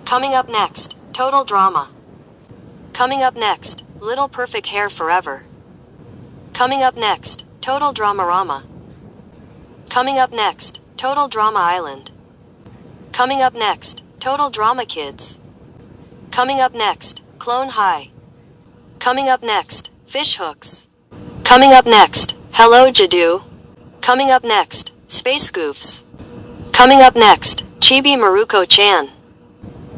Coming up next, Total Drama. Coming up next, Little Perfect Hair Forever. Coming up next, Total Dramarama. Coming up next, Total Drama Island. Coming up next, Total Drama Kids. Coming up next, Clone High. Coming up next, Fish Hooks. Coming up next, Hello Jadoo. Coming up next, Space Goofs. Coming up next, Chibi Maruko-chan.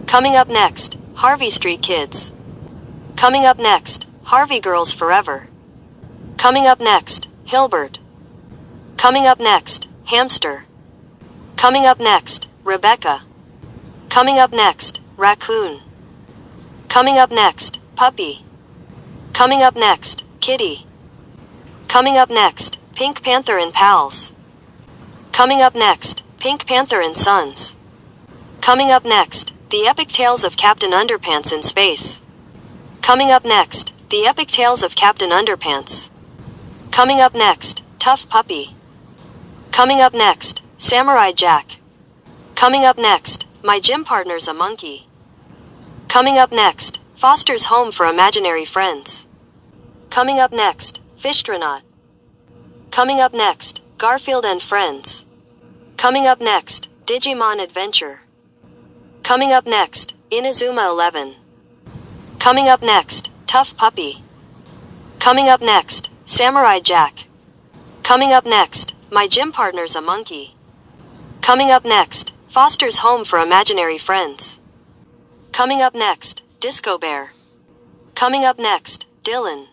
Coming up next, Harvey Street Kids. Coming up next, Harvey Girls Forever. Coming up next, Hilbert. Coming up next, Hamster. Coming up next, Rebecca. Coming up next, Raccoon. Coming up next, Puppy. Coming up next, Kitty. Coming up next, Pink Panther and Pals. Coming up next, Pink Panther and Sons. Coming up next, The Epic Tales of Captain Underpants in Space. Coming up next, The Epic Tales of Captain Underpants. Coming up next, Tough Puppy. Coming up next, Samurai Jack. Coming up next, My Gym Partner's a Monkey. Coming up next, Foster's Home for Imaginary Friends. Coming up next, Fishtronaut. Coming up next, Garfield and Friends. Coming up next, Digimon Adventure. Coming up next, Inazuma 11. Coming up next, Tough Puppy. Coming up next, Samurai Jack. Coming up next, My Gym Partner's a Monkey. Coming up next, Foster's Home for Imaginary Friends. Coming up next, Disco Bear. Coming up next, Dylan.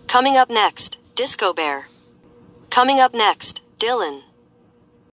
Coming up next, Disco Bear. Coming up next, Dylan.